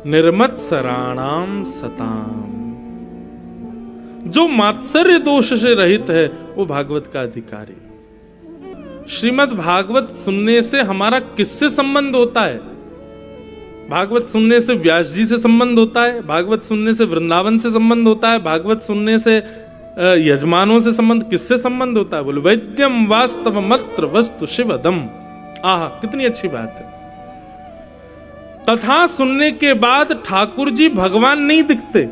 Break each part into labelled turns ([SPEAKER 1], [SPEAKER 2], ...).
[SPEAKER 1] निर्मत्सराणाम सताम। जो मात्सर्य दोष से रहित है वो भागवत का अधिकारी। श्रीमद् भागवत सुनने से हमारा किससे संबंध होता है? भागवत सुनने से व्यास जी से संबंध होता है, भागवत सुनने से वृंदावन से संबंध होता है, भागवत सुनने से यजमानों से संबंध, किससे संबंध होता है? बोले वैद्यम वास्तव मत्र वस्तु शिवदम। आह, कितनी अच्छी बात है। कथा सुनने के बाद ठाकुर जी भगवान नहीं दिखते।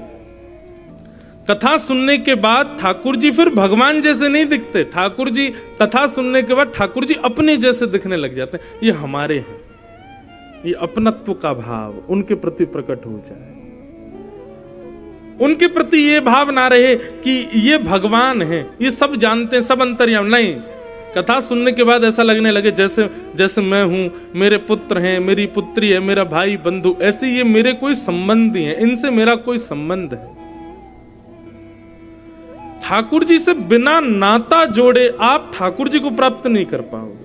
[SPEAKER 1] कथा सुनने के बाद ठाकुर जी फिर भगवान जैसे नहीं दिखते। ठाकुर जी कथा सुनने के बाद ठाकुर जी अपने जैसे दिखने लग जाते हैं। ये हमारे हैं, ये अपनत्व का भाव उनके प्रति प्रकट हो जाए। उनके प्रति ये भाव ना रहे कि ये भगवान है, ये सब जानते हैं, सब अंतर्यामी। नहीं, कथा सुनने के बाद ऐसा लगने लगे जैसे जैसे मैं हूं, मेरे पुत्र हैं, मेरी पुत्री है, मेरा भाई बंधु, ऐसे ये मेरे कोई संबंधी हैं, इनसे मेरा कोई संबंध है। ठाकुर जी से बिना नाता जोड़े आप ठाकुर जी को प्राप्त नहीं कर पाओगे।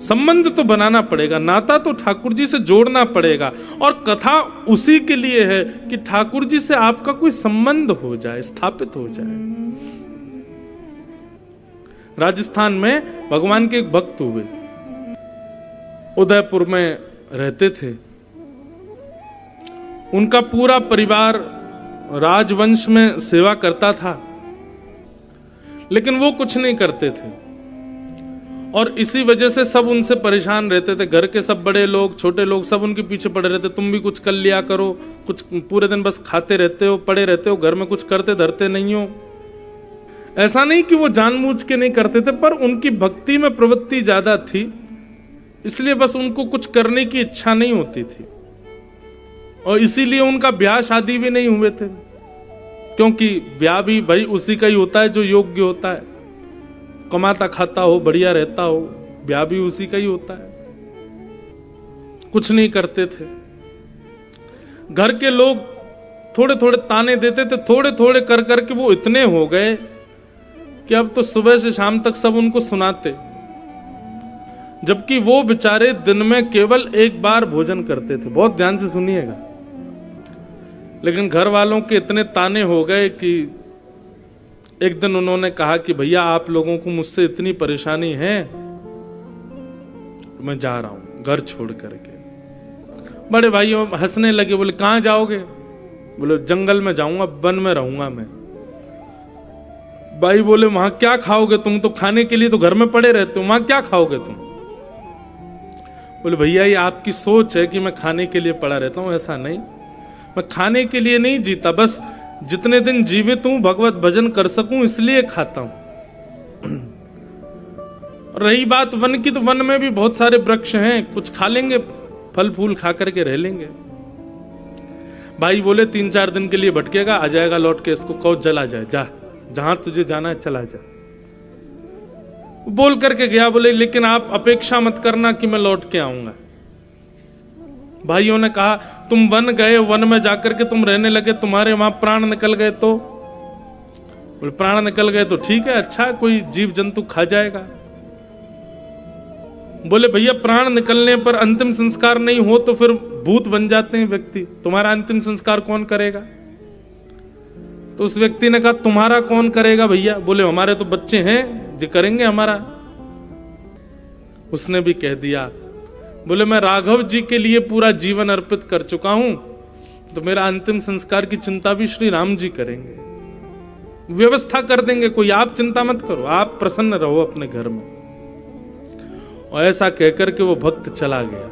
[SPEAKER 1] संबंध तो बनाना पड़ेगा, नाता तो ठाकुर जी से जोड़ना पड़ेगा। और कथा उसी के लिए है कि ठाकुर जी से आपका कोई संबंध हो जाए, स्थापित हो जाए। राजस्थान में भगवान के एक भक्त हुए, उदयपुर में रहते थे। उनका पूरा परिवार राजवंश में सेवा करता था, लेकिन वो कुछ नहीं करते थे और इसी वजह से सब उनसे परेशान रहते थे। घर के सब बड़े लोग, छोटे लोग, सब उनके पीछे पड़े रहते। तुम भी कुछ कर लिया करो, कुछ पूरे दिन बस खाते रहते हो, पड़े रहते हो, घर में कुछ करते धरते नहीं हो। ऐसा नहीं कि वो जानबूझ के नहीं करते थे, पर उनकी भक्ति में प्रवृत्ति ज्यादा थी, इसलिए बस उनको कुछ करने की इच्छा नहीं होती थी। और इसीलिए उनका ब्याह शादी भी नहीं हुए थे, क्योंकि ब्याह भी भाई उसी का ही होता है जो योग्य होता है। कमाता खाता हो, बढ़िया रहता हो, ब्याह भी उसी का ही होता है। कुछ नहीं करते थे। घर के लोग थोड़े थोड़े ताने देते थे, थोड़े थोड़े कर करके वो इतने हो गए कि अब तो सुबह से शाम तक सब उनको सुनाते, जबकि वो बेचारे दिन में केवल एक बार भोजन करते थे। बहुत ध्यान से सुनिएगा। लेकिन घर वालों के इतने ताने हो गए कि एक दिन उन्होंने कहा कि भैया आप लोगों को मुझसे इतनी परेशानी है, मैं जा रहा हूं घर छोड़ करके। बड़े भाइयों हंसने लगे, बोले कहां जाओगे? बोले जंगल में जाऊंगा, वन में रहूंगा मैं। भाई बोले वहां क्या खाओगे तुम? तो खाने के लिए तो घर में पड़े रहते हो, वहां क्या खाओगे तुम? बोले भैया ये आपकी सोच है कि मैं खाने के लिए पड़ा रहता हूं। ऐसा नहीं, मैं खाने के लिए नहीं जीता, बस जितने दिन जीवित हूं भगवत भजन कर सकूं इसलिए खाता हूं। रही बात वन की, तो वन में भी बहुत सारे वृक्ष हैं, कुछ खा लेंगे, फल फूल खा करके रह लेंगे। भाई बोले 3-4 दिन के लिए भटकेगा, आ जाएगा लौट के, इसको कहो चला जाए, जा जहां तुझे जाना है चला जा। बोल करके गया। बोले लेकिन आप अपेक्षा मत करना कि मैं लौट के आऊंगा। भाइयों ने कहा तुम वन गए, वन में जाकर के तुम रहने लगे, तुम्हारे वहां प्राण निकल गए तो? बोले प्राण निकल गए तो ठीक है, अच्छा कोई जीव जंतु खा जाएगा। बोले भैया प्राण निकलने पर अंतिम संस्कार नहीं हो तो फिर भूत बन जाते हैं व्यक्ति, तुम्हारा अंतिम संस्कार कौन करेगा? तो उस व्यक्ति ने कहा तुम्हारा कौन करेगा भैया? बोले हमारे तो बच्चे हैं जो करेंगे हमारा। उसने भी कह दिया, बोले मैं राघव जी के लिए पूरा जीवन अर्पित कर चुका हूं, तो मेरा अंतिम संस्कार की चिंता भी श्री राम जी करेंगे, व्यवस्था कर देंगे, कोई आप चिंता मत करो, आप प्रसन्न रहो अपने घर में। और ऐसा कहकर के वो भक्त चला गया।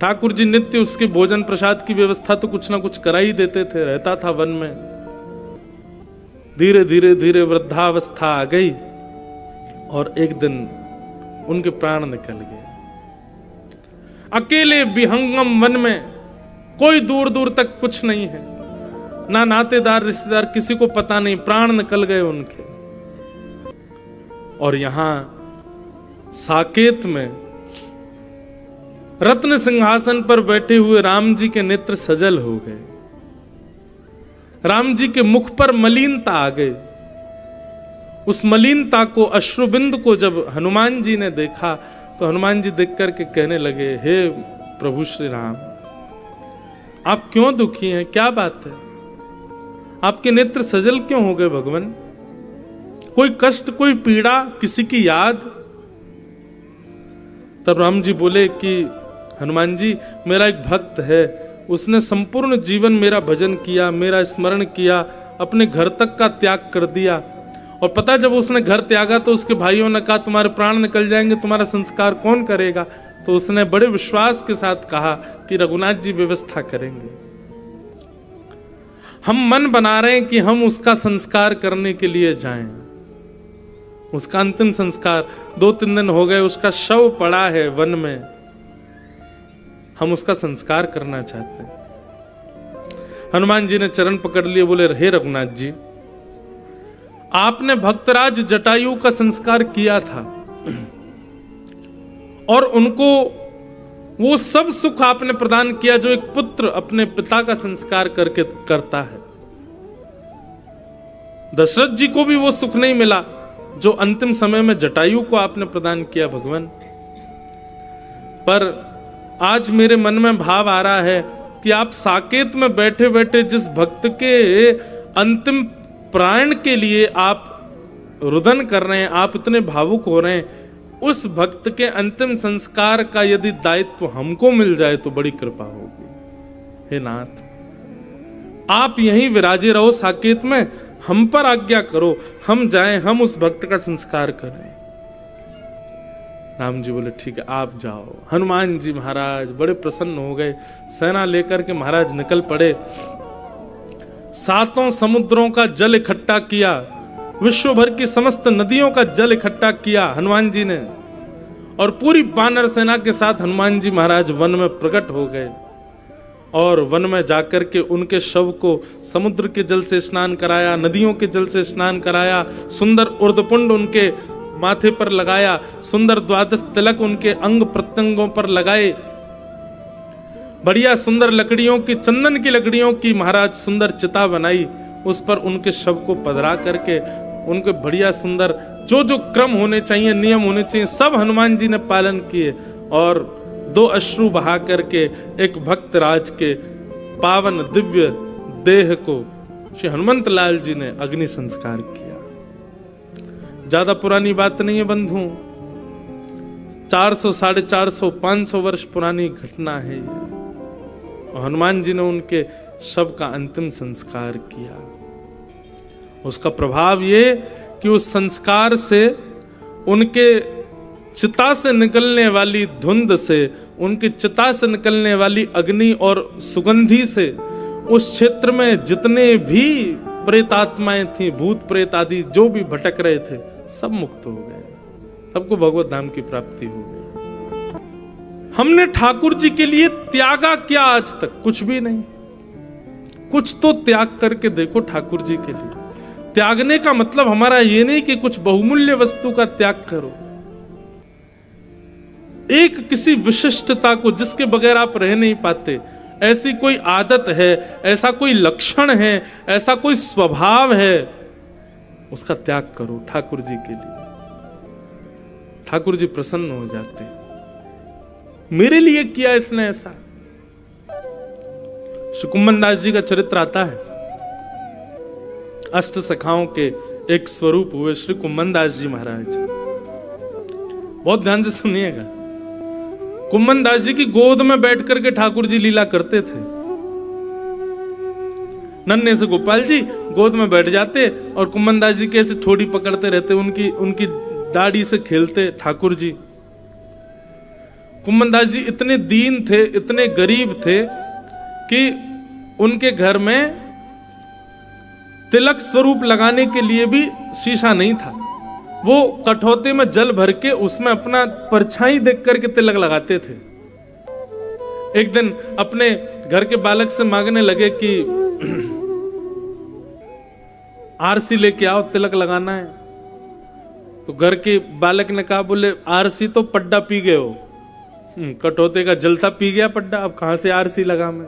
[SPEAKER 1] ठाकुर जी नित्य उसके भोजन प्रसाद की व्यवस्था तो कुछ ना कुछ करा ही देते थे, रहता था वन में। धीरे धीरे धीरे वृद्धावस्था आ गई और एक दिन उनके प्राण निकल गए। अकेले विहंगम वन में, कोई दूर दूर तक कुछ नहीं है, ना नातेदार रिश्तेदार, किसी को पता नहीं, प्राण निकल गए उनके। और यहां साकेत में रत्न सिंहासन पर बैठे हुए राम जी के नेत्र सजल हो गए। राम जी के मुख पर मलिनता आ गई। उस मलिनता को, अश्रुबिंद को जब हनुमान जी ने देखा तो हनुमान जी देख करके कहने लगे, हे प्रभु श्री राम, आप क्यों दुखी हैं? क्या बात है? आपके नेत्र सजल क्यों हो गए भगवान? कोई कष्ट, कोई पीड़ा, किसी की याद? तब राम जी बोले कि हनुमान जी, मेरा एक भक्त है, उसने संपूर्ण जीवन मेरा भजन किया, मेरा स्मरण किया, अपने घर तक का त्याग कर दिया। और पता, जब उसने घर त्यागा तो उसके भाइयों ने कहा तुम्हारे प्राण निकल जाएंगे, तुम्हारा संस्कार कौन करेगा? तो उसने बड़े विश्वास के साथ कहा कि रघुनाथ जी व्यवस्था करेंगे। हम मन बना रहे हैं कि हम उसका संस्कार करने के लिए जाएं। उसका अंतिम संस्कार 2-3 दिन हो गए, उसका शव पड़ा है वन में, हम उसका संस्कार करना चाहते हैं। हनुमान जी ने चरण पकड़ लिए, बोले हे रघुनाथ जी, आपने भक्तराज जटायु का संस्कार किया था और उनको वो सब सुख आपने प्रदान किया जो एक पुत्र अपने पिता का संस्कार करके करता है। दशरथ जी को भी वो सुख नहीं मिला जो अंतिम समय में जटायु को आपने प्रदान किया भगवान। पर आज मेरे मन में भाव आ रहा है कि आप साकेत में बैठे बैठे जिस भक्त के अंतिम प्राण के लिए आप रुदन कर रहे हैं, आप इतने भावुक हो रहे हैं, उस भक्त के अंतिम संस्कार का यदि दायित्व हमको मिल जाए तो बड़ी कृपा होगी। हे नाथ, आप यहीं विराजे रहो साकेत में, हम पर आज्ञा करो, हम जाएं, हम उस भक्त का संस्कार करें। राम जी बोले ठीक है, आप जाओ। हनुमान जी महाराज बड़े प्रसन्न हो गए, सेना लेकर के महाराज निकल पड़े। 7 समुद्रों का जल इकट्ठा किया, विश्व भर की समस्त नदियों का जल इकट्ठा किया हनुमान जी ने, और पूरी वानर सेना के साथ हनुमान जी महाराज वन में प्रकट हो गए। और वन में जाकर के उनके शव को समुद्र के जल से स्नान कराया, नदियों के जल से स्नान कराया, सुंदर उर्धपुंड उनके माथे पर लगाया, सुंदर 12 तिलक उनके अंग प्रत्यंगों पर लगाए, बढ़िया सुंदर लकड़ियों की, चंदन की लकड़ियों की महाराज सुंदर चिता बनाई, उस पर उनके शव को पधरा करके उनके बढ़िया सुंदर जो जो क्रम होने चाहिए, नियम होने चाहिए, सब हनुमान जी ने पालन किए। और 2 अश्रु बहा करके एक भक्त राज के पावन दिव्य देह को श्री हनुमंत लाल जी ने अग्नि संस्कार किया। ज्यादा पुरानी बात नहीं है बंधु, 400, 450, 500 वर्ष पुरानी घटना है। और हनुमान जी ने उनके शव का अंतिम संस्कार किया। उसका प्रभाव ये कि उस संस्कार से, उनके चिता से निकलने वाली धुंध से, उनकी चिता से निकलने वाली अग्नि और सुगंधी से उस क्षेत्र में जितने भी प्रेतात्माएं थी, भूत प्रेत आदि जो भी भटक रहे थे, सब मुक्त हो गए, सबको भगवत धाम की प्राप्ति हो गई। हमने ठाकुर जी के लिए त्यागा क्या आज तक? कुछ भी नहीं। कुछ तो त्याग करके देखो ठाकुर जी के लिए। त्यागने का मतलब हमारा ये नहीं कि कुछ बहुमूल्य वस्तु का त्याग करो, एक किसी विशिष्टता को जिसके बगैर आप रह नहीं पाते, ऐसी कोई आदत है, ऐसा कोई लक्षण है, ऐसा कोई स्वभाव है, उसका त्याग करो ठाकुर जी के लिए। ठाकुर जी प्रसन्न हो जाते। मेरे लिए किया इसने ऐसा। श्री कुम्मन दास जी का चरित्र आता है। अष्ट सखाओं के एक स्वरूप हुए श्री कुम्मन दास जी महाराज। बहुत ध्यान से सुनिएगा। कुम्मन दास जी की गोद में बैठ करके ठाकुर जी लीला करते थे। नन्हे से गोपाल जी गोद में बैठ जाते और कुम्मन दास जी कैसे ठोड़ी पकड़ते रहते, उनकी दाढ़ी से खेलते ठाकुर जी। कुम्मन दास जी इतने दीन थे, इतने गरीब थे कि उनके घर में तिलक स्वरूप लगाने के लिए भी शीशा नहीं था। वो कठौते में जल भर के उसमें अपना परछाई देख करके तिलक लगाते थे। एक दिन अपने घर के बालक से मांगने लगे कि आरसी लेके आओ, तिलक लगाना है। तो घर के बालक ने कहा, बोले आरसी तो पड्डा पी गए हो, कटोते का जलता पी गया पड्डा, अब कहां से आरसी लगा मैं।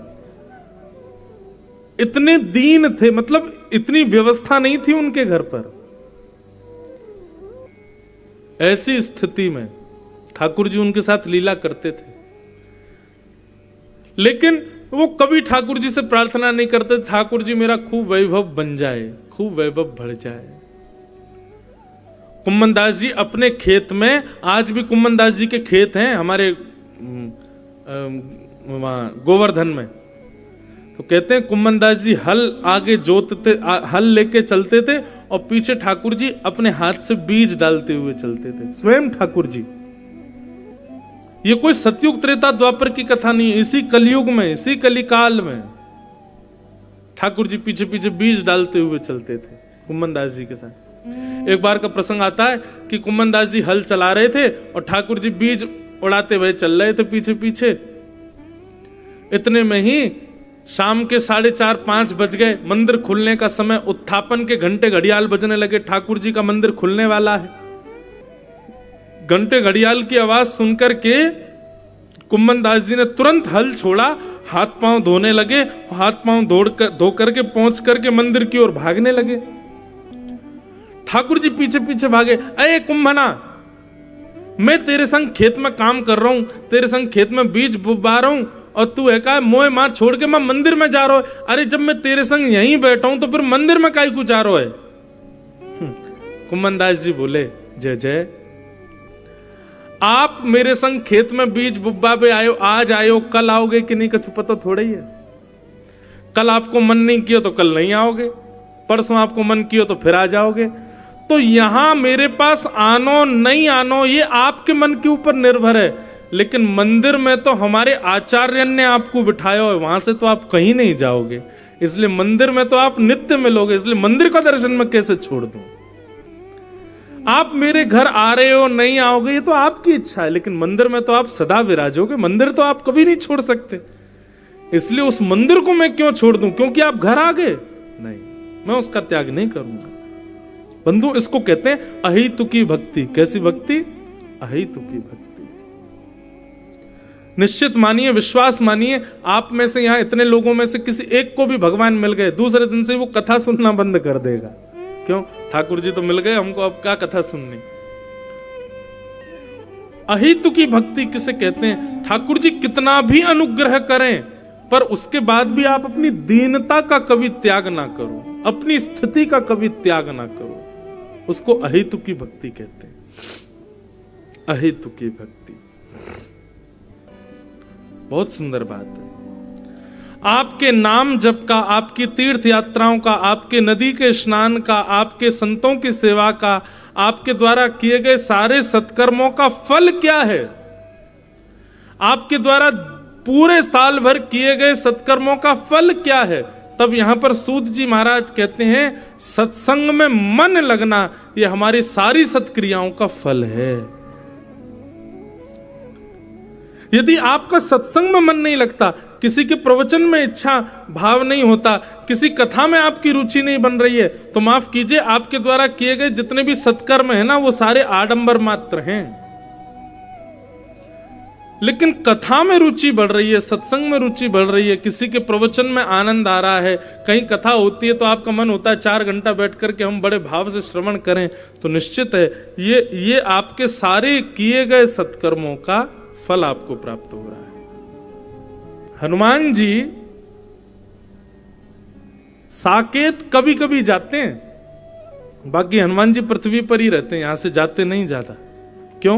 [SPEAKER 1] इतने दीन थे, मतलब इतनी व्यवस्था नहीं थी उनके घर पर। ऐसी स्थिति में ठाकुर जी उनके साथ लीला करते थे। लेकिन वो कभी ठाकुर जी से प्रार्थना नहीं करते ठाकुर जी मेरा खूब वैभव बन जाए, खूब वैभव बढ़ जाए। कुम्मन दास जी अपने खेत में, आज भी कुम्मन दास जी के खेत हैं हमारे वहां गोवर्धन में, तो कहते हैं कुम्मन दास जी हल आगे जोतते, हल लेके चलते थे और पीछे ठाकुर जी अपने हाथ से बीज डालते हुए चलते थे, स्वयं ठाकुर जी। ये कोई सतयुग त्रेता द्वापर की कथा नहीं है, इसी कलयुग में, इसी कलिकाल में ठाकुर जी पीछे पीछे बीज डालते हुए चलते थे कुम्मन दास जी के साथ। एक बार का प्रसंग आता है कि कुम्मन दास जी हल चला रहे थे और ठाकुर जी बीज उड़ाते हुए चल रहे थे पीछे पीछे। इतने में ही शाम के 4:30-5 बज गए, मंदिर खुलने का समय, उत्थापन के घंटे घड़ियाल बजने लगे, ठाकुर जी का मंदिर खुलने वाला है। घंटे घड़ियाल की आवाज सुनकर के कुम्मन दास जी ने तुरंत हल छोड़ा, हाथ पांव धोने लगे, हाथ पांव धो करके पहुंच करके मंदिर की ओर भागने लगे। ठाकुर जी पीछे पीछे भागे, अरे कुंभना, मैं तेरे संग खेत में काम कर रहा हूं, तेरे संग खेत में बीज बुबा रहा हूं और तू है का मोह मार छोड़ के मैं मंदिर में जा रहा हूं। अरे जब मैं तेरे संग यहीं बैठा हूं तो फिर मंदिर में काहे को जा रहा है? कुम्मन दास जी बोले, जय जय, आप मेरे संग खेत में बीज बुब्बा पे आयो, आज आयो, कल आओगे कि नहीं कुछ पता थोड़ा ही है। कल आपको मन नहीं किया तो कल नहीं आओगे, परसों आपको मन किया तो फिर आ जाओगे। तो यहां मेरे पास आनो नहीं आनो ये आपके मन के ऊपर निर्भर है, लेकिन मंदिर में तो हमारे आचार्य ने आपको बिठाया है, वहां से तो आप कहीं नहीं जाओगे, इसलिए मंदिर में तो आप नित्य मिलोगे, इसलिए मंदिर का दर्शन मैं कैसे छोड़ दूं। आप मेरे घर आ रहे हो नहीं आओगे ये तो आपकी इच्छा है, लेकिन मंदिर में तो आप सदा विराजोगे, मंदिर तो आप कभी नहीं छोड़ सकते, इसलिए उस मंदिर को मैं क्यों छोड़ दूं क्योंकि आप घर आ गए? नहीं, मैं उसका त्याग नहीं करूंगा। बंधु, इसको कहते हैं अहितुकी भक्ति। कैसी भक्ति? अहितुकी भक्ति। निश्चित मानिए, विश्वास मानिए, आप में से यहां इतने लोगों में से किसी एक को भी भगवान मिल गए, दूसरे दिन से वो कथा सुनना बंद कर देगा। क्यों? ठाकुर जी तो मिल गए हमको, अब क्या कथा सुननी। अहितुकी भक्ति किसे कहते हैं? ठाकुर जी कितना भी अनुग्रह करें पर उसके बाद भी आप अपनी दीनता का कभी त्याग ना करो, अपनी स्थिति का कभी त्याग ना करो, उसको अहितुकी भक्ति कहते हैं। अहितुकी भक्ति बहुत सुंदर बात है। आपके नाम जप का, आपकी तीर्थ यात्राओं का, आपके नदी के स्नान का, आपके संतों की सेवा का, आपके द्वारा किए गए सारे सत्कर्मों का फल क्या है? आपके द्वारा पूरे साल भर किए गए सत्कर्मों का फल क्या है? तब यहां पर सूत जी महाराज कहते हैं सत्संग में मन लगना यह हमारी सारी सत्क्रियाओं का फल है। यदि आपका सत्संग में मन नहीं लगता, किसी के प्रवचन में इच्छा भाव नहीं होता, किसी कथा में आपकी रुचि नहीं बन रही है, तो माफ कीजिए, आपके द्वारा किए गए जितने भी सत्कर्म है ना वो सारे आडंबर मात्र हैं। लेकिन कथा में रुचि बढ़ रही है, सत्संग में रुचि बढ़ रही है, किसी के प्रवचन में आनंद आ रहा है, कहीं कथा होती है तो आपका मन होता है 4 घंटा बैठ करके हम बड़े भाव से श्रवण करें, तो निश्चित है ये आपके सारे किए गए सत्कर्मों का फल आपको प्राप्त हो रहा है। हनुमान जी साकेत कभी कभी जाते हैं, बाकी हनुमान जी पृथ्वी पर ही रहते हैं, यहां से जाते नहीं ज्यादा। क्यों?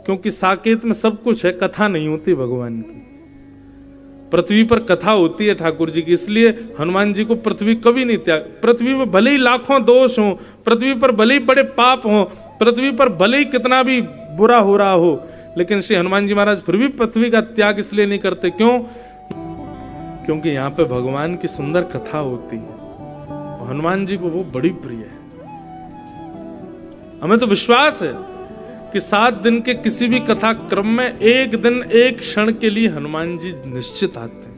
[SPEAKER 1] क्योंकि साकेत में सब कुछ है, कथा नहीं होती भगवान की। पृथ्वी पर कथा होती है ठाकुर जी की, इसलिए हनुमान जी को पृथ्वी कभी नहीं त्याग। पृथ्वी पर भले ही लाखों दोष हो, पृथ्वी पर भले ही बड़े पाप हो, पृथ्वी पर भले ही कितना भी बुरा हो रहा हो, लेकिन श्री हनुमान जी महाराज फिर भी पृथ्वी का त्याग इसलिए नहीं करते। क्यों? क्योंकि यहां पे भगवान की सुंदर कथा होती है, हनुमान जी को वो बड़ी प्रिय है। हमें तो विश्वास है कि 7 दिन के किसी भी कथा क्रम में एक दिन एक क्षण के लिए हनुमान जी निश्चित आते हैं,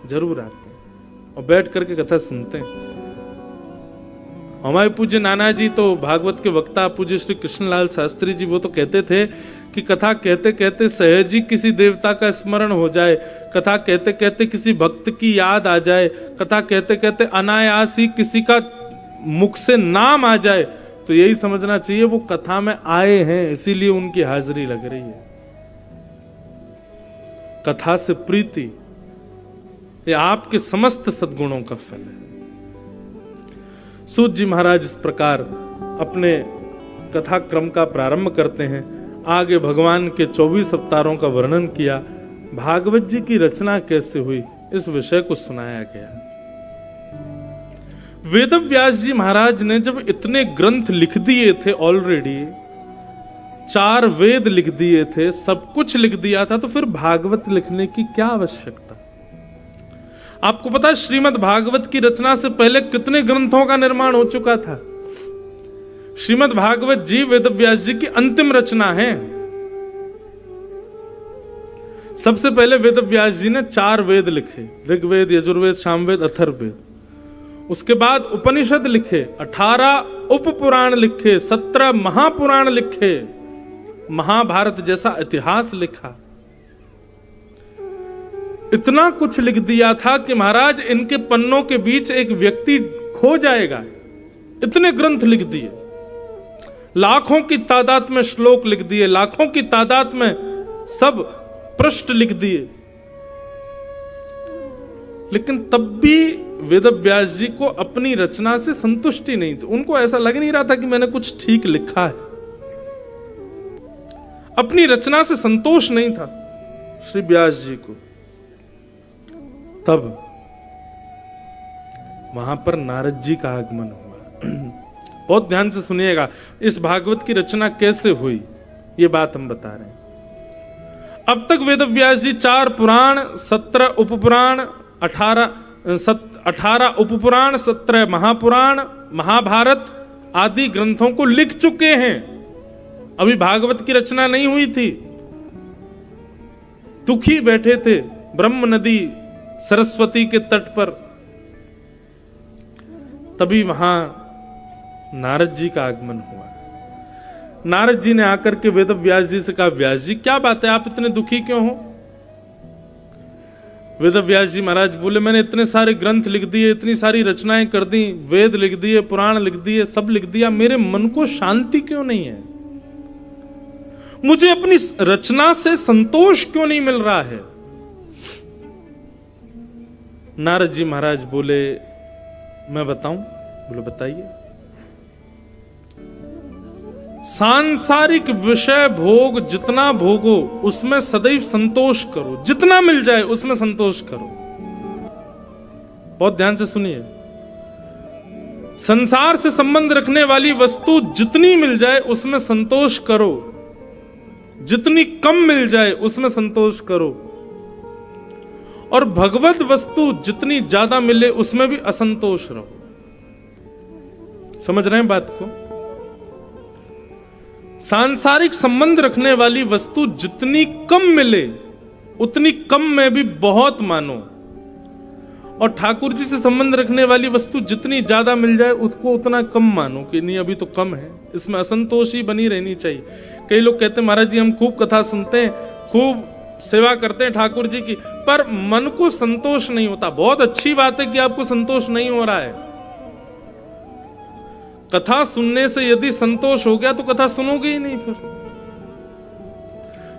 [SPEAKER 1] जरूर आते हैं और बैठ करके कथा सुनते हैं। हमारे पूज्य नाना जी तो भागवत के वक्ता पूज्य श्री कृष्णलाल शास्त्री जी, वो तो कहते थे कि कथा कहते कहते सहज ही किसी देवता का स्मरण हो जाए, कथा कहते कहते किसी भक्त की याद आ जाए, कथा कहते कहते अनायास ही किसी का मुख से नाम आ जाए, तो यही समझना चाहिए वो कथा में आए हैं, इसीलिए उनकी हाजिरी लग रही है। कथा से प्रीति, ये आपके समस्त सद्गुणों का फल है। सूत जी महाराज इस प्रकार अपने कथा क्रम का प्रारंभ करते हैं। आगे भगवान के 24 अवतारों का वर्णन किया, भागवत जी की रचना कैसे हुई इस विषय को सुनाया गया। वेदव्यास जी महाराज ने जब इतने ग्रंथ लिख दिए थे, ऑलरेडी 4 वेद लिख दिए थे, सब कुछ लिख दिया था, तो फिर भागवत लिखने की क्या आवश्यकता। आपको पता है श्रीमद् भागवत की रचना से पहले कितने ग्रंथों का निर्माण हो चुका था। श्रीमद् भागवत जी वेदव्यास जी की अंतिम रचना है। सबसे पहले वेदव्यास जी ने 4 वेद लिखे, ऋग्वेद, यजुर्वेद, सामवेद, अथर्ववेद। उसके बाद उपनिषद लिखे, 18 उपपुराण लिखे, 17 महापुराण लिखे, महाभारत जैसा इतिहास लिखा। इतना कुछ लिख दिया था कि महाराज इनके पन्नों के बीच एक व्यक्ति खो जाएगा। इतने ग्रंथ लिख दिए, लाखों की तादाद में श्लोक लिख दिए, लाखों की तादाद में सब पृष्ठ लिख दिए। लेकिन तब भी वेदव्यास जी को अपनी रचना से संतुष्टि नहीं थी। उनको ऐसा लग नहीं रहा था कि मैंने कुछ ठीक लिखा है। अपनी रचना से संतोष नहीं था श्री व्यास जी को। तब वहां पर नारद जी का आगमन हुआ। बहुत ध्यान से सुनिएगा, इस भागवत की रचना कैसे हुई ये बात हम बता रहे हैं। अब तक वेदव्यास जी 4 पुराण, 17 उपपुराण, 18 उपपुराण, 17 महापुराण, महाभारत आदि ग्रंथों को लिख चुके हैं। अभी भागवत की रचना नहीं हुई थी। दुखी बैठे थे ब्रह्म नदी सरस्वती के तट पर। तभी वहां नारद जी का आगमन हुआ। नारद जी ने आकर के वेदव्यास जी से कहा, व्यास जी क्या बात है, आप इतने दुखी क्यों हो। वेदव्यास जी महाराज बोले, मैंने इतने सारे ग्रंथ लिख दिए, इतनी सारी रचनाएं कर दी, वेद लिख दिए, पुराण लिख दिए, सब लिख दिया, मेरे मन को शांति क्यों नहीं है। मुझे अपनी रचना से संतोष क्यों नहीं मिल रहा है। नारद जी महाराज बोले, मैं बताऊं। बोले बताइए। सांसारिक विषय भोग जितना भोगो उसमें सदैव संतोष करो, जितना मिल जाए उसमें संतोष करो। बहुत ध्यान से सुनिए, संसार से संबंध रखने वाली वस्तु जितनी मिल जाए उसमें संतोष करो, जितनी कम मिल जाए उसमें संतोष करो, और भगवत वस्तु जितनी ज्यादा मिले उसमें भी असंतोष रहो। समझ रहे हैं बात को। सांसारिक संबंध रखने वाली वस्तु जितनी कम मिले उतनी कम में भी बहुत मानो, और ठाकुर जी से संबंध रखने वाली वस्तु जितनी ज्यादा मिल जाए उसको उतना कम मानो कि नहीं अभी तो कम है, इसमें असंतोष ही बनी रहनी चाहिए। कई लोग कहते हैं महाराज जी हम खूब कथा सुनते हैं, खूब सेवा करते हैं ठाकुर जी की, पर मन को संतोष नहीं होता। बहुत अच्छी बात है कि आपको संतोष नहीं हो रहा है। कथा सुनने से यदि संतोष हो गया तो कथा सुनोगे ही नहीं, फिर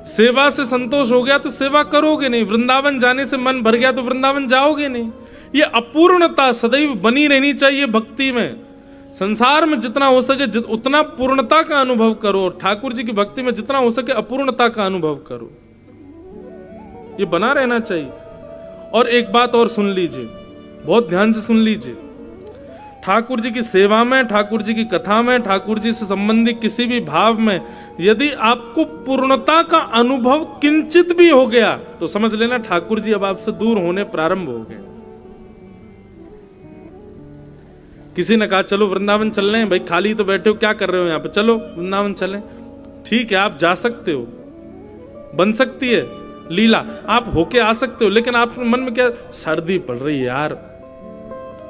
[SPEAKER 1] सेवा से संतोष हो गया तो सेवा करोगे नहीं, वृंदावन जाने से मन भर गया तो वृंदावन जाओगे नहीं। ये अपूर्णता सदैव बनी रहनी चाहिए भक्ति में। संसार में जितना हो सके उतना पूर्णता का अनुभव करो, और ठाकुर जी की भक्ति में जितना हो सके अपूर्णता का अनुभव करो। ये बना रहना चाहिए। और एक बात और सुन लीजिए, बहुत ध्यान से सुन लीजिए। ठाकुर जी की सेवा में, ठाकुर जी की कथा में, ठाकुर जी से संबंधित किसी भी भाव में यदि आपको पूर्णता का अनुभव किंचित भी हो गया तो समझ लेना ठाकुर जी अब आपसे दूर होने प्रारंभ हो गए। किसी ने कहा चलो वृंदावन चल रहे हैं, भाई खाली तो बैठे हो, क्या कर रहे हो यहाँ पे, चलो वृंदावन चलें। ठीक है, आप जा सकते हो, बन सकती है लीला, आप होके आ सकते हो, लेकिन आपके मन में क्या, सर्दी पड़ रही है यार,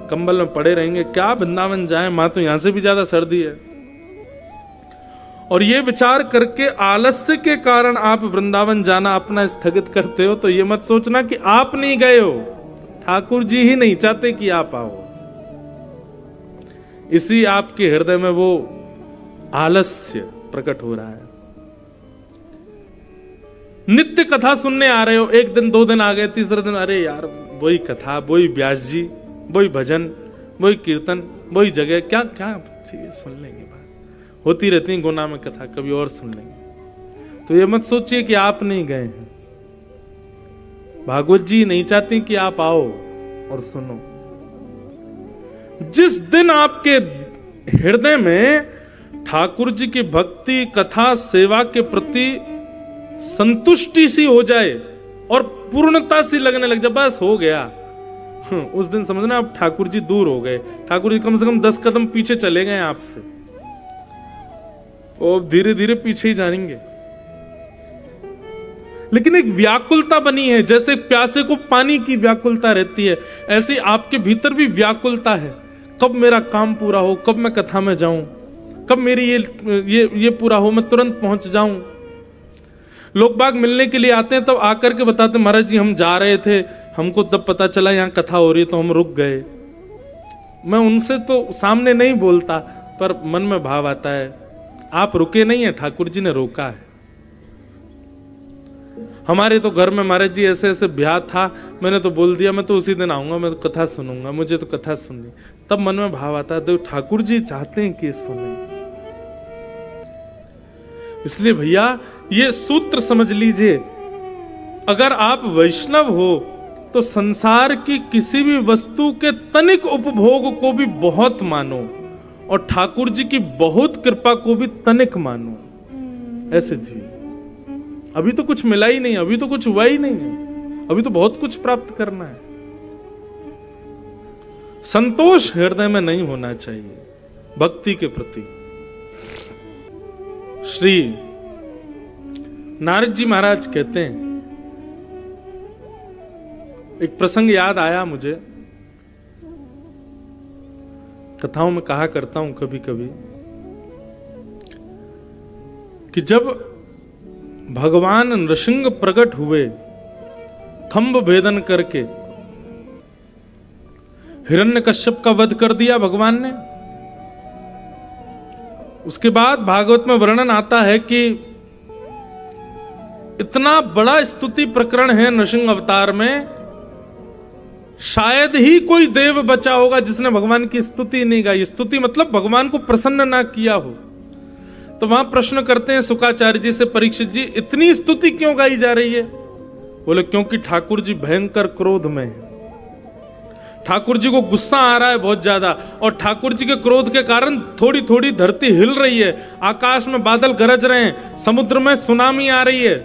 [SPEAKER 1] कंबल में पड़े रहेंगे, क्या वृंदावन जाएं, मां तो यहां से भी ज्यादा सर्दी है। और ये विचार करके आलस्य के कारण आप वृंदावन जाना अपना स्थगित करते हो, तो ये मत सोचना कि आप नहीं गए हो, ठाकुर जी ही नहीं चाहते कि आप आओ। इसी आपके हृदय में वो आलस्य प्रकट हो रहा है। नित्य कथा सुनने आ रहे हो, एक दिन 2 दिन आ गए, तीसरे दिन अरे यार वही कथा, वही व्यास जी, वही भजन, वही कीर्तन, वही जगह, क्या क्या चाहिए, सुन लेंगे, बात होती रहती है गुना में कथा, कभी और सुन लेंगे। तो ये मत सोचिए कि आप नहीं गए हैं, भागवत जी नहीं चाहती कि आप आओ और सुनो। जिस दिन आपके हृदय में ठाकुर जी की भक्ति, कथा, सेवा के प्रति संतुष्टि सी हो जाए और पूर्णता सी लगने लग जाए, बस हो गया, उस दिन समझना अब ठाकुर जी दूर हो गए, ठाकुर जी कम से कम 10 कदम पीछे चले गए आपसे, और धीरे धीरे पीछे ही जाएंगे। लेकिन एक व्याकुलता बनी है, जैसे प्यासे को पानी की व्याकुलता रहती है, ऐसी आपके भीतर भी व्याकुलता है, कब मेरा काम पूरा हो, कब मैं कथा में जाऊं, कब मेरी ये पूरा हो, मैं तुरंत पहुंच जाऊं। लोग बाग मिलने के लिए आते हैं, तब आकर के बताते महाराज जी हम जा रहे थे, हमको तब पता चला यहाँ कथा हो रही है तो हम रुक गए। मैं उनसे तो सामने नहीं बोलता, पर मन में भाव आता है, आप रुके नहीं है, ठाकुर जी ने रोका है। हमारे तो घर में महाराज जी ऐसे ऐसे ब्याह था, मैंने तो बोल दिया मैं तो उसी दिन आऊंगा, मैं तो कथा सुनूंगा, मुझे तो कथा सुननी। तब मन में भाव आता है, तो ठाकुर जी चाहते हैं कि सुने। इसलिए भैया ये सूत्र समझ लीजिए, अगर आप वैष्णव हो तो संसार की किसी भी वस्तु के तनिक उपभोग को भी बहुत मानो, और ठाकुर जी की बहुत कृपा को भी तनिक मानो। ऐसे जी, अभी तो कुछ मिला ही नहीं, अभी तो कुछ हुआ ही नहीं है, अभी तो बहुत कुछ प्राप्त करना है। संतोष हृदय में नहीं होना चाहिए भक्ति के प्रति। श्री नारद जी महाराज कहते हैं, एक प्रसंग याद आया मुझे, कथाओं में कहा करता हूं कभी कभी, कि जब भगवान नृसिंह प्रकट हुए खंभ भेदन करके, हिरण्यकश्यप का वध कर दिया भगवान ने। उसके बाद भागवत में वर्णन आता है कि इतना बड़ा स्तुति प्रकरण है नृसिंह अवतार में, शायद ही कोई देव बचा होगा जिसने भगवान की स्तुति नहीं गाई। स्तुति मतलब भगवान को प्रसन्न ना किया हो। तो वहां प्रश्न करते हैं शुकाचार्य जी से, परीक्षित जी इतनी स्तुति क्यों गाई जा रही है? बोले क्योंकि ठाकुर जी भयंकर क्रोध में है, ठाकुर जी को गुस्सा आ रहा है बहुत ज्यादा, और ठाकुर जी के क्रोध के कारण थोड़ी थोड़ी धरती हिल रही है, आकाश में बादल गरज रहे हैं, समुद्र में सुनामी आ रही है,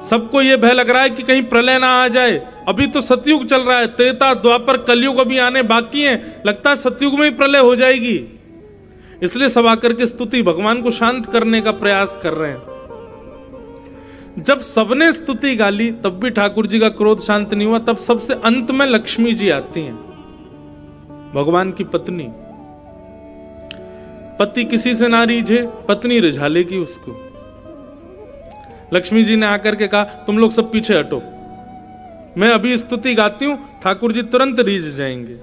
[SPEAKER 1] सबको यह भय लग रहा है कि कहीं प्रलय ना आ जाए। अभी तो सतयुग चल रहा है, त्रेता द्वापर कलयुग अभी आने बाकी है, लगता है सतयुग में ही प्रलय हो जाएगी। इसलिए सब आकर के स्तुति भगवान को शांत करने का प्रयास कर रहे हैं। जब सबने स्तुति गाली तब भी ठाकुर जी का क्रोध शांत नहीं हुआ। तब सबसे अंत में लक्ष्मी जी आती हैं, भगवान की पत्नी। पति किसी से ना रीझे, पत्नी रिझा लेगी उसको। लक्ष्मी जी ने आकर के कहा तुम लोग सब पीछे हटो, मैं अभी स्तुति गाती हूं, ठाकुर जी तुरंत रीझ जाएंगे।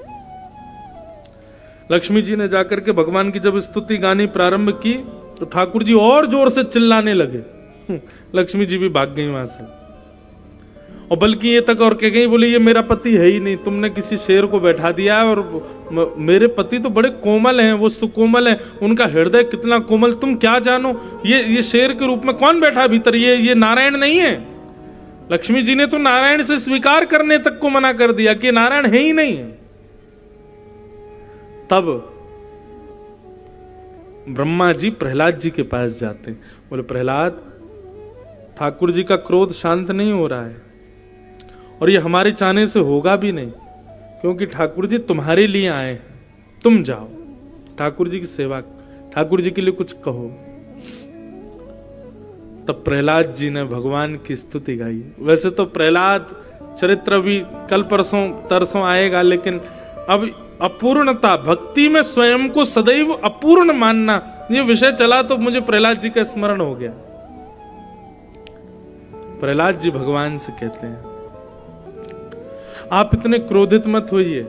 [SPEAKER 1] लक्ष्मी जी ने जाकर के भगवान की जब स्तुति गानी प्रारंभ की तो ठाकुर जी और जोर से चिल्लाने लगे। लक्ष्मी जी भी भाग गई वहां से, और बल्कि ये तक और कह गई, बोले ये मेरा पति है ही नहीं, तुमने किसी शेर को बैठा दिया है, और मेरे पति तो बड़े कोमल हैं, वो सुकोमल हैं, उनका हृदय कितना कोमल, तुम क्या जानो, ये शेर के रूप में कौन बैठा भीतर, ये नारायण नहीं है। लक्ष्मी जी ने तो नारायण से स्वीकार करने तक को मना कर दिया कि नारायण है ही नहीं है। तब ब्रह्मा जी प्रहलाद जी के पास जाते हैं, बोले प्रहलाद ठाकुर जी का क्रोध शांत नहीं हो रहा है, और ये हमारे चाहने से होगा भी नहीं, क्योंकि ठाकुर जी तुम्हारे लिए आए हैं, तुम जाओ ठाकुर जी की सेवा, ठाकुर जी के लिए कुछ कहो। तब प्रहलाद जी ने भगवान की स्तुति गाई। वैसे तो प्रहलाद चरित्र भी कल परसों तरसों आएगा, लेकिन अब अपूर्णता, भक्ति में स्वयं को सदैव अपूर्ण मानना, ये विषय चला तो मुझे प्रहलाद जी का स्मरण हो गया। प्रहलाद जी भगवान से कहते हैं आप इतने क्रोधित मत होइए,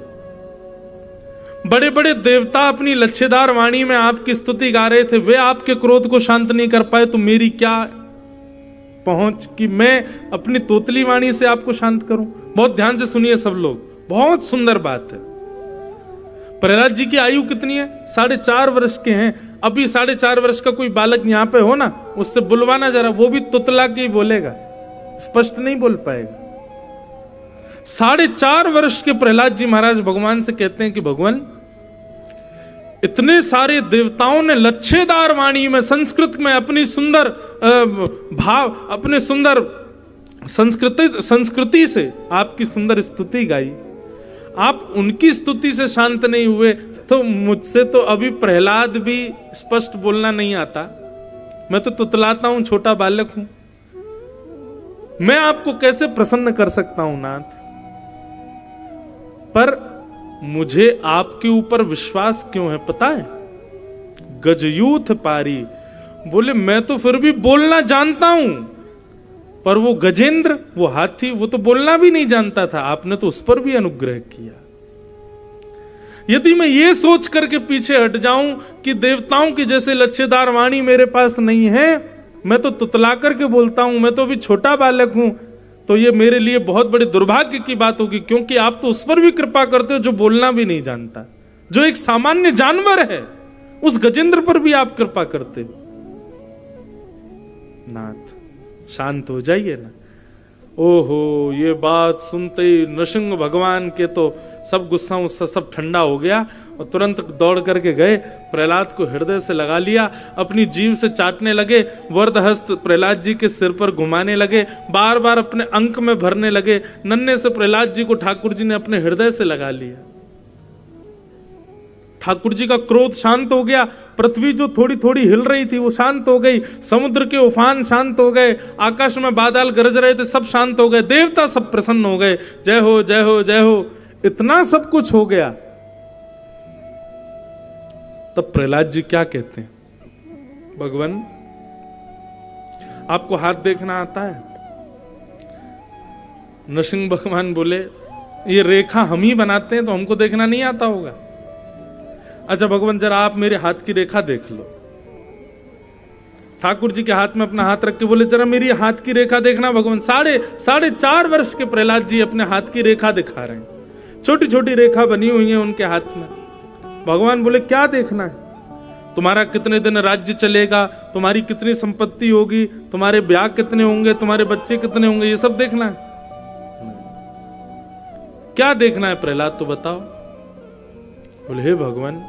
[SPEAKER 1] बड़े बड़े देवता अपनी लच्छेदार वाणी में आपकी स्तुति गा रहे थे, वे आपके क्रोध को शांत नहीं कर पाए, तो मेरी क्या पहुंच कि मैं अपनी तोतली वाणी से आपको शांत करूं। बहुत ध्यान से सुनिए सब लोग, बहुत सुंदर बात है। प्रहलाद जी की आयु कितनी है? 4.5 वर्ष के हैं। अभी 4.5 वर्ष का कोई बालक यहां पे हो ना, उससे बुलवाना जरा, वो भी तुतला के ही बोलेगा, स्पष्ट नहीं बोल पाएगा। 4.5 वर्ष के प्रहलाद जी महाराज भगवान से कहते हैं कि भगवान, इतने सारे देवताओं ने लच्छेदार वाणी में, संस्कृत में अपनी सुंदर भाव, अपने सुंदर संस्कृति से आपकी सुंदर स्तुति गाई, आप उनकी स्तुति से शांत नहीं हुए, तो मुझसे तो अभी प्रहलाद भी स्पष्ट बोलना नहीं आता, मैं तो तुतलाता हूं, छोटा बालक हूं, मैं आपको कैसे प्रसन्न कर सकता हूं नाथ? पर मुझे आपके ऊपर विश्वास क्यों है पता है? गजयूथ पारी, बोले मैं तो फिर भी बोलना जानता हूं, पर वो गजेंद्र, वो हाथी, वो तो बोलना भी नहीं जानता था, आपने तो उस पर भी अनुग्रह किया। यदि मैं ये सोच करके पीछे हट जाऊं कि देवताओं की जैसे लच्छेदार वाणी मेरे पास नहीं है, मैं तो तुतला करके बोलता हूं, मैं तो भी छोटा बालक हूं, तो ये मेरे लिए बहुत बड़ी दुर्भाग्य की बात होगी, क्योंकि आप तो उस पर भी कृपा करते हो जो बोलना भी नहीं जानता, जो एक सामान्य जानवर है, उस गजेंद्र पर भी आप कृपा करते हो। नाथ शांत हो जाइए ना। ओहो, ये बात सुनते ही नृसिंह भगवान के तो सब गुस्सा उस्सा सब ठंडा हो गया और तुरंत दौड़ करके गए, प्रहलाद को हृदय से लगा लिया, अपनी जीभ से चाटने लगे, वरद हस्त प्रहलाद जी के सिर पर घुमाने लगे, बार बार अपने अंक में भरने लगे। नन्हे से प्रहलाद जी को ठाकुर जी ने अपने हृदय से लगा लिया। ठाकुर जी का क्रोध शांत हो गया, पृथ्वी जो थोड़ी थोड़ी हिल रही थी वो शांत हो गई, समुद्र के उफान शांत हो गए, आकाश में बादल गरज रहे थे सब शांत हो गए, देवता सब प्रसन्न हो गए, जय हो जय हो जय हो, इतना सब कुछ हो गया। तब प्रहलाद जी क्या कहते हैं? भगवान, आपको हाथ देखना आता है? नृसिंह भगवान बोले, ये रेखा हम ही बनाते हैं तो हमको देखना नहीं आता होगा? अच्छा भगवान, जरा आप मेरे हाथ की रेखा देख लो। ठाकुर जी के हाथ में अपना हाथ रख के बोले, जरा मेरी हाथ की रेखा देखना भगवान। 4.5 वर्ष के प्रहलाद जी अपने हाथ की रेखा दिखा रहे हैं, छोटी छोटी रेखा बनी हुई है उनके हाथ में। भगवान बोले, क्या देखना है? तुम्हारा कितने दिन राज्य चलेगा, तुम्हारी कितनी संपत्ति होगी, तुम्हारे ब्याह कितने होंगे, तुम्हारे बच्चे कितने होंगे, ये सब देखना है? क्या देखना है प्रहलाद, तो बताओ। बोले, हे भगवान,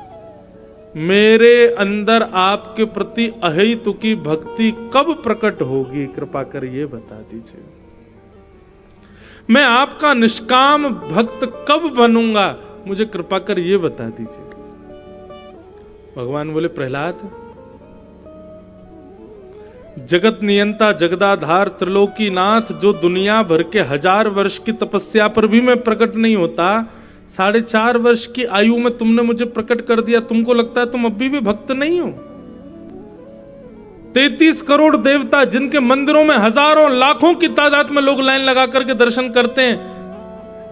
[SPEAKER 1] मेरे अंदर आपके प्रति अहेतुकी भक्ति कब प्रकट होगी, कृपा कर ये बता दीजिए। मैं आपका निष्काम भक्त कब बनूंगा, मुझे कृपा कर ये बता दीजिए। भगवान बोले, प्रहलाद, जगत नियंता जगदाधार त्रिलोकीनाथ, जो दुनिया भर के 1000 वर्ष की तपस्या पर भी मैं प्रकट नहीं होता, 4.5 वर्ष की आयु में तुमने मुझे प्रकट कर दिया। तुमको लगता है तुम अभी भी भक्त नहीं हो? 33 करोड़ देवता, जिनके मंदिरों में हजारों लाखों की तादाद में लोग लाइन लगा करके दर्शन करते हैं,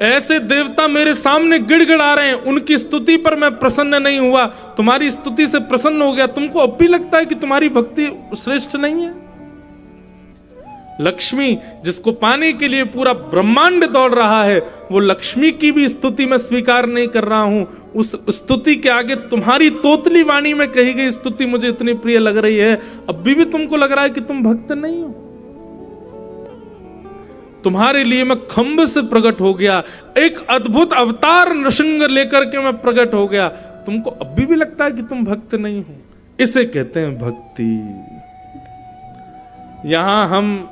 [SPEAKER 1] ऐसे देवता मेरे सामने गिड़गिड़ा रहे हैं, उनकी स्तुति पर मैं प्रसन्न नहीं हुआ, तुम्हारी स्तुति से प्रसन्न हो गया। तुमको अब भी लगता है कि तुम्हारी भक्ति श्रेष्ठ नहीं है? लक्ष्मी, जिसको पाने के लिए पूरा ब्रह्मांड दौड़ रहा है, वो लक्ष्मी की भी स्तुति मैं स्वीकार नहीं कर रहा हूं। उस स्तुति के आगे तुम्हारी तोतली वाणी में कही गई स्तुति मुझे इतनी प्रिय लग रही है, अब भी तुमको लग रहा है कि तुम भक्त नहीं हो? तुम्हारे लिए मैं खंभ से प्रकट हो गया, एक अद्भुत अवतार नृसिंह लेकर के मैं प्रकट हो गया, तुमको अभी भी लगता है कि तुम भक्त नहीं हो? इसे कहते हैं भक्ति। यहां हम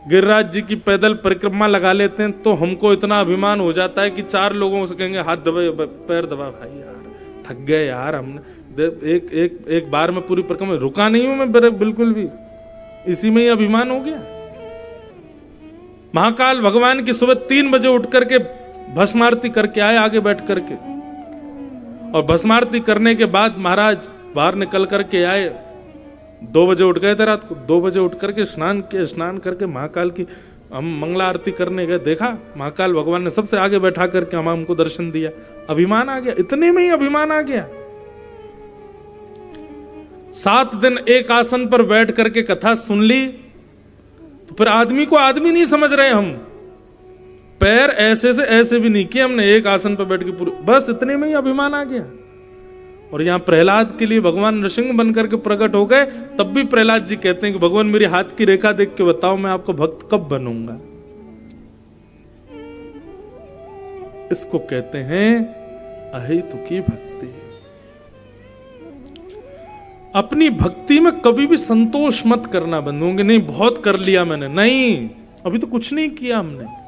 [SPEAKER 1] गिरिराज जी की पैदल परिक्रमा लगा लेते हैं तो हमको इतना अभिमान हो जाता है कि 4 लोगों से कहेंगे, हाथ दबाए, पैर दबा, भाई यार थक गए यार, हमने एक बार में पूरी परिक्रमा रुका नहीं हूं मैं बिल्कुल भी, इसी में ही अभिमान हो गया। महाकाल भगवान की सुबह 3 बजे उठ करके भस्म आरती करके आए आगे बैठ करके, और भस्म आरती करने के बाद महाराज बाहर निकल करके आए, 2 बजे उठ गए थे रात को, 2 बजे उठ करके स्नान करके महाकाल की हम मंगला आरती करने गए, देखा महाकाल भगवान ने सबसे आगे बैठा करके हमको दर्शन दिया, अभिमान आ गया, इतने में ही अभिमान आ गया। 7 दिन एक आसन पर बैठ करके कथा सुन ली, तो फिर आदमी को आदमी नहीं समझ रहे हम, पैर ऐसे से ऐसे भी नहीं किए हमने, एक आसन पर बैठ के पूरे, बस इतने में ही अभिमान आ गया। और यहां प्रहलाद के लिए भगवान नृसिंह बनकर के प्रकट हो गए, तब भी प्रहलाद जी कहते हैं कि भगवान मेरी हाथ की रेखा देख के बताओ मैं आपको भक्त कब बनूंगा। इसको कहते हैं अहेतुकी भक्ति। अपनी भक्ति में कभी भी संतोष मत करना बंधुओं, नहीं बहुत कर लिया मैंने, नहीं, अभी तो कुछ नहीं किया हमने।